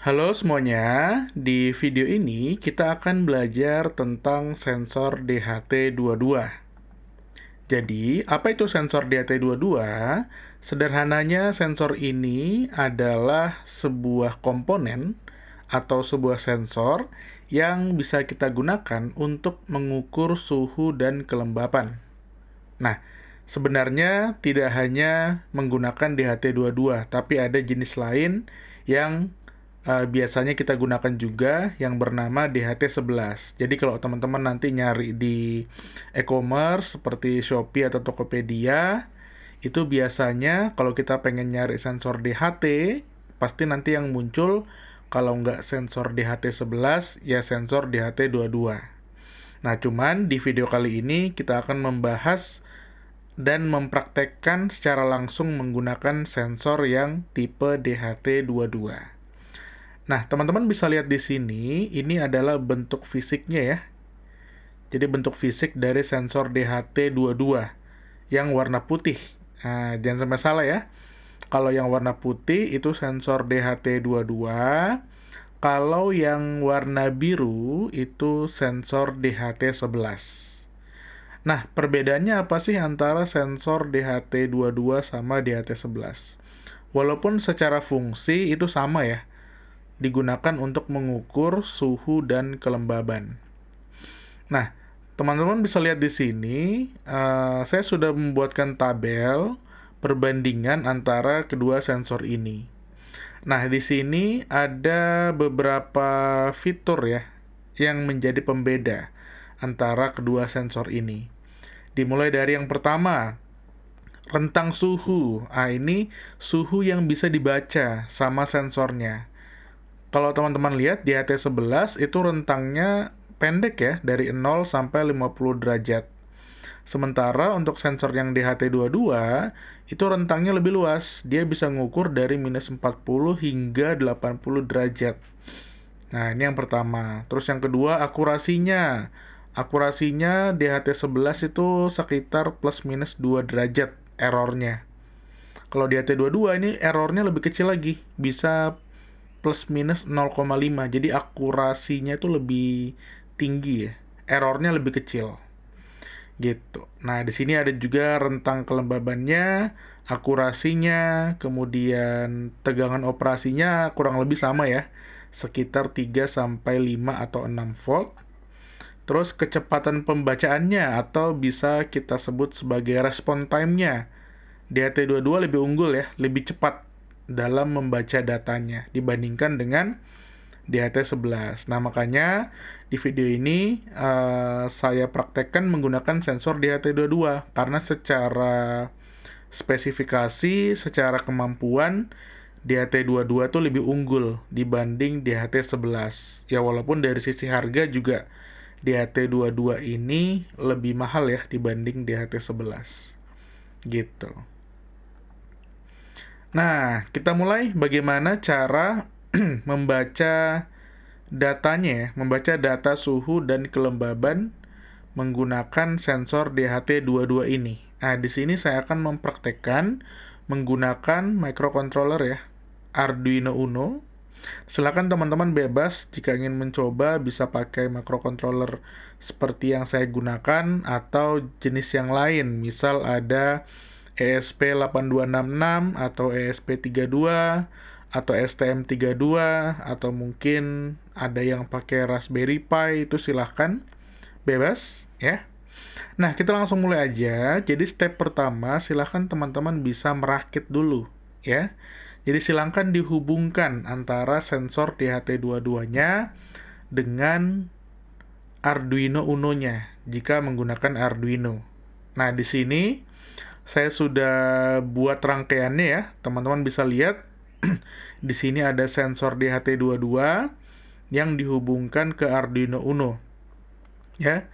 Halo semuanya, di video ini kita akan belajar tentang sensor DHT22. Jadi, apa itu sensor DHT22? Sederhananya, sensor ini adalah sebuah komponen atau sebuah sensor yang bisa kita gunakan untuk mengukur suhu dan kelembapan. Nah, sebenarnya tidak hanya menggunakan DHT22, tapi ada jenis lain yang biasanya kita gunakan juga yang bernama DHT11. Jadi kalau teman-teman nanti nyari di e-commerce seperti Shopee atau Tokopedia, itu biasanya kalau kita pengen nyari sensor DHT, pasti nanti yang muncul kalau nggak sensor DHT11, ya sensor DHT22. Nah, cuman di video kali ini kita akan membahas dan mempraktekkan secara langsung menggunakan sensor yang tipe DHT22. Nah, teman-teman bisa lihat di sini, ini adalah bentuk fisiknya ya. Jadi bentuk fisik dari sensor DHT22 yang warna putih. Nah, jangan sampai salah ya. Kalau yang warna putih itu sensor DHT22, kalau yang warna biru itu sensor DHT11. Nah, perbedaannya apa sih antara sensor DHT22 sama DHT11? Walaupun secara fungsi itu sama ya, digunakan untuk mengukur suhu dan kelembaban. Nah, teman-teman bisa lihat di sini, saya sudah membuatkan tabel perbandingan antara kedua sensor ini. Nah, di sini ada beberapa fitur ya, yang menjadi pembeda antara kedua sensor ini. Dimulai dari yang pertama, rentang suhu. Ini suhu yang bisa dibaca sama sensornya. Kalau teman-teman lihat di HT11 itu rentangnya pendek ya, dari 0 sampai 50 derajat. Sementara untuk sensor yang di HT22 itu rentangnya lebih luas. Dia bisa ngukur dari minus 40 hingga 80 derajat. Nah, ini yang pertama. Terus yang kedua, akurasinya. Akurasinya di HT11 itu sekitar plus minus 2 derajat errornya. Kalau di HT22 ini errornya lebih kecil lagi. Bisa plus minus 0,5. Jadi akurasinya itu lebih tinggi ya. Errornya lebih kecil. Gitu. Nah, di sini ada juga rentang kelembabannya, akurasinya, kemudian tegangan operasinya kurang lebih sama ya. Sekitar 3 sampai 5 atau 6 volt. Terus kecepatan pembacaannya atau bisa kita sebut sebagai respon time-nya. DHT22 lebih unggul ya, lebih cepat dalam membaca datanya dibandingkan dengan DHT11. Nah, makanya di video ini saya praktekkan menggunakan sensor DHT22 karena secara spesifikasi, secara kemampuan DHT22 tuh lebih unggul dibanding DHT11. Ya walaupun dari sisi harga juga DHT22 ini lebih mahal ya dibanding DHT11. Gitu. Nah, kita mulai bagaimana cara membaca datanya ya, membaca data suhu dan kelembaban menggunakan sensor DHT22 ini. Nah, di sini saya akan mempraktekkan menggunakan microcontroller ya, Arduino Uno. Silakan teman-teman bebas jika ingin mencoba bisa pakai microcontroller seperti yang saya gunakan atau jenis yang lain. Misal ada ESP8266 atau ESP32 atau STM32 atau mungkin ada yang pakai Raspberry Pi, itu silahkan bebas ya. Nah, kita langsung mulai aja. Jadi step pertama silahkan teman-teman bisa merakit dulu ya. Jadi silahkan dihubungkan antara sensor DHT22-nya dengan Arduino Uno-nya jika menggunakan Arduino. Nah, di sini saya sudah buat rangkaiannya ya. Teman-teman bisa lihat di sini ada sensor DHT22 yang dihubungkan ke Arduino Uno. Ya.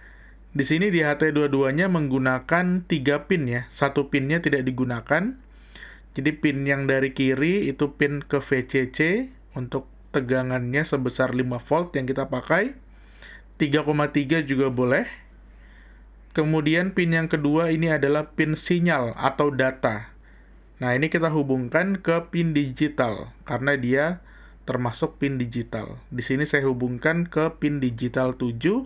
Di sini DHT22-nya menggunakan 3 pin ya. Satu pinnya tidak digunakan. Jadi pin yang dari kiri itu pin ke VCC untuk tegangannya sebesar 5 volt yang kita pakai. 3,3 juga boleh. Kemudian pin yang kedua ini adalah pin sinyal atau data. Nah, ini kita hubungkan ke pin digital karena dia termasuk pin digital. Di sini saya hubungkan ke pin digital 7,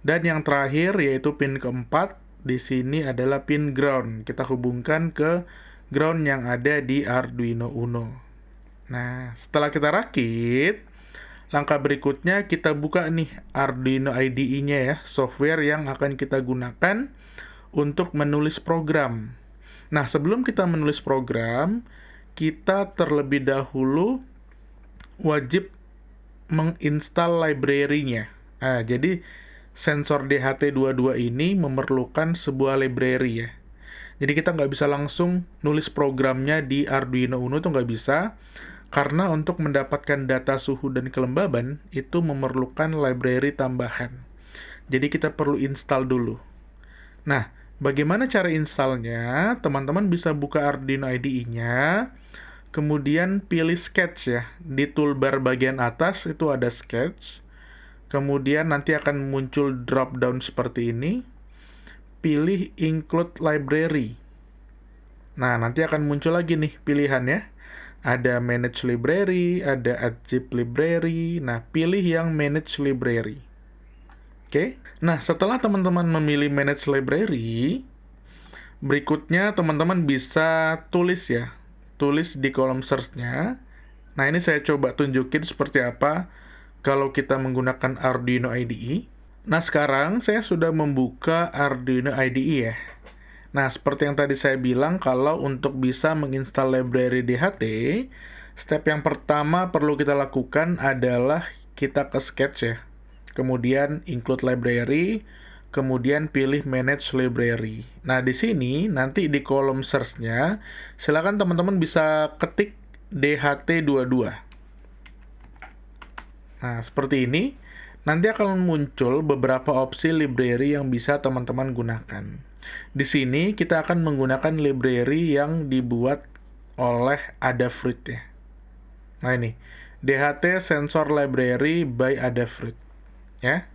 dan yang terakhir yaitu pin keempat, di sini adalah pin ground. Kita hubungkan ke ground yang ada di Arduino Uno. Nah, setelah kita rakit, langkah berikutnya kita buka nih Arduino IDE-nya ya, software yang akan kita gunakan untuk menulis program. Nah, sebelum kita menulis program, kita terlebih dahulu wajib menginstal library-nya. Nah, jadi sensor DHT22 ini memerlukan sebuah library ya. Jadi kita nggak bisa langsung nulis programnya di Arduino Uno, itu nggak bisa, karena untuk mendapatkan data suhu dan kelembaban itu memerlukan library tambahan. Jadi kita perlu install dulu. Nah, bagaimana cara installnya? Teman-teman bisa buka Arduino IDE-nya, kemudian pilih Sketch ya. Di toolbar bagian atas itu ada Sketch. Kemudian nanti akan muncul drop down seperti ini. Pilih Include Library. Nah, nanti akan muncul lagi nih pilihannya. Ada Manage Library, ada Add Zip Library. Nah, pilih yang Manage Library. Oke. Nah, setelah teman-teman memilih Manage Library, berikutnya teman-teman bisa tulis ya. Tulis di kolom search-nya. Nah, ini saya coba tunjukin seperti apa kalau kita menggunakan Arduino IDE. Nah, sekarang saya sudah membuka Arduino IDE ya. Nah, seperti yang tadi saya bilang, kalau untuk bisa menginstal library DHT, step yang pertama perlu kita lakukan adalah kita ke Sketch ya. Kemudian Include Library, kemudian pilih Manage Library. Nah, di sini nanti di kolom search-nya, silakan teman-teman bisa ketik DHT22. Nah, seperti ini. Nanti akan muncul beberapa opsi library yang bisa teman-teman gunakan. Di sini kita akan menggunakan library yang dibuat oleh Adafruit ya. Nah ini, DHT Sensor Library by Adafruit ya.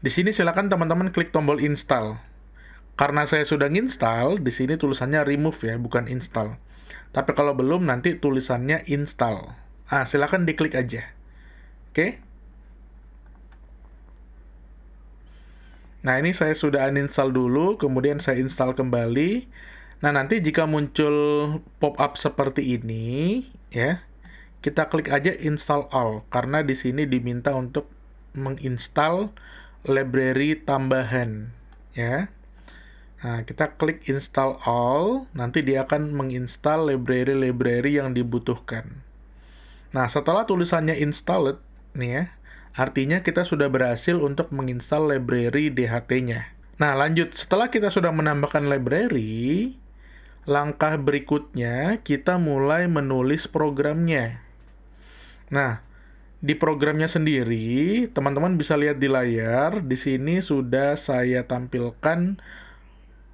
Di sini silakan teman-teman klik tombol install. Karena saya sudah nginstal, di sini tulisannya remove ya, bukan install. Tapi kalau belum, nanti tulisannya install. Silakan diklik aja. Oke. Nah, ini saya sudah uninstall dulu, kemudian saya install kembali. Nah, nanti jika muncul pop-up seperti ini, ya, kita klik aja install all, karena di sini diminta untuk menginstal library tambahan, ya. Nah, kita klik install all, nanti dia akan menginstal library-library yang dibutuhkan. Nah, setelah tulisannya installed, nih ya, artinya kita sudah berhasil untuk menginstal library DHT-nya. Nah, lanjut. Setelah kita sudah menambahkan library, langkah berikutnya kita mulai menulis programnya. Nah, di programnya sendiri, teman-teman bisa lihat di layar, di sini sudah saya tampilkan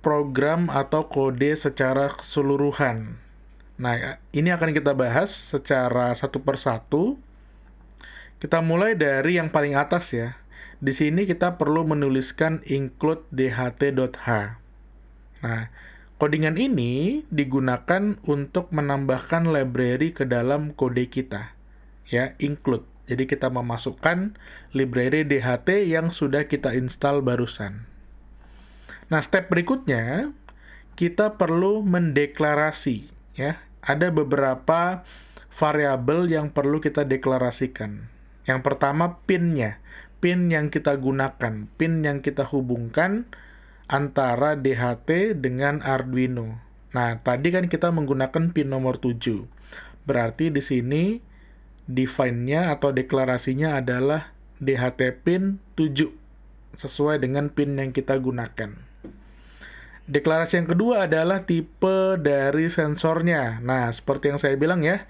program atau kode secara keseluruhan. Nah, ini akan kita bahas secara satu persatu. Kita mulai dari yang paling atas ya. Di sini kita perlu menuliskan include dht.h. Nah, codingan ini digunakan untuk menambahkan library ke dalam kode kita. Ya, include. Jadi kita memasukkan library DHT yang sudah kita install barusan. Nah, step berikutnya kita perlu mendeklarasi ya. Ada beberapa variabel yang perlu kita deklarasikan. Yang pertama pin-nya, pin yang kita gunakan, pin yang kita hubungkan antara DHT dengan Arduino. Nah, tadi kan kita menggunakan pin nomor 7. Berarti di sini define-nya atau deklarasinya adalah DHT pin 7, sesuai dengan pin yang kita gunakan. Deklarasi yang kedua adalah tipe dari sensornya. Nah, seperti yang saya bilang ya,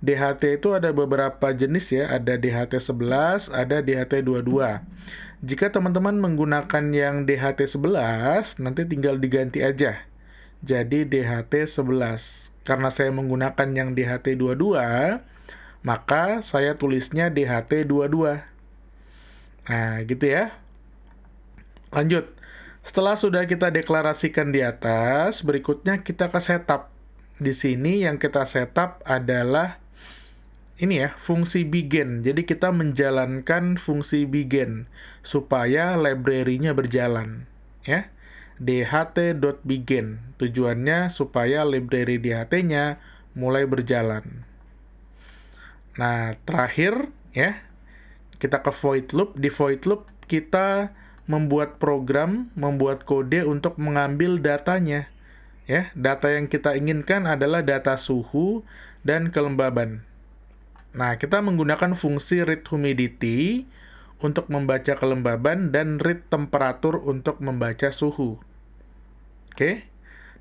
DHT itu ada beberapa jenis ya, ada DHT11, ada DHT22. Jika teman-teman menggunakan yang DHT11, nanti tinggal diganti aja. Jadi DHT11. Karena saya menggunakan yang DHT22, maka saya tulisnya DHT22. Nah, gitu ya. Lanjut. Setelah sudah kita deklarasikan di atas, berikutnya kita ke setup. Di sini yang kita setup adalah ini ya, fungsi begin. Jadi kita menjalankan fungsi begin supaya library-nya berjalan, ya. dht.begin. Tujuannya supaya library DHT-nya mulai berjalan. Nah, terakhir ya, kita ke void loop. Di void loop kita membuat program, membuat kode untuk mengambil datanya. Ya, data yang kita inginkan adalah data suhu dan kelembaban. Nah, kita menggunakan fungsi read humidity untuk membaca kelembaban dan read temperatur untuk membaca suhu. Oke.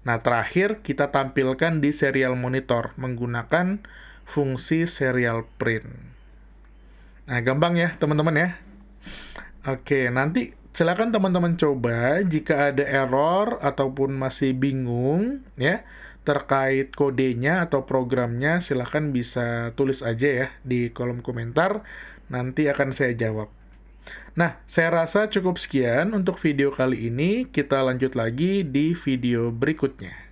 Nah, terakhir kita tampilkan di serial monitor menggunakan fungsi serial print. Nah, gampang ya, teman-teman ya. Oke, nanti silakan teman-teman coba jika ada error ataupun masih bingung ya terkait kodenya atau programnya, silakan bisa tulis aja ya di kolom komentar, nanti akan saya jawab. Nah, saya rasa cukup sekian untuk video kali ini, kita lanjut lagi di video berikutnya.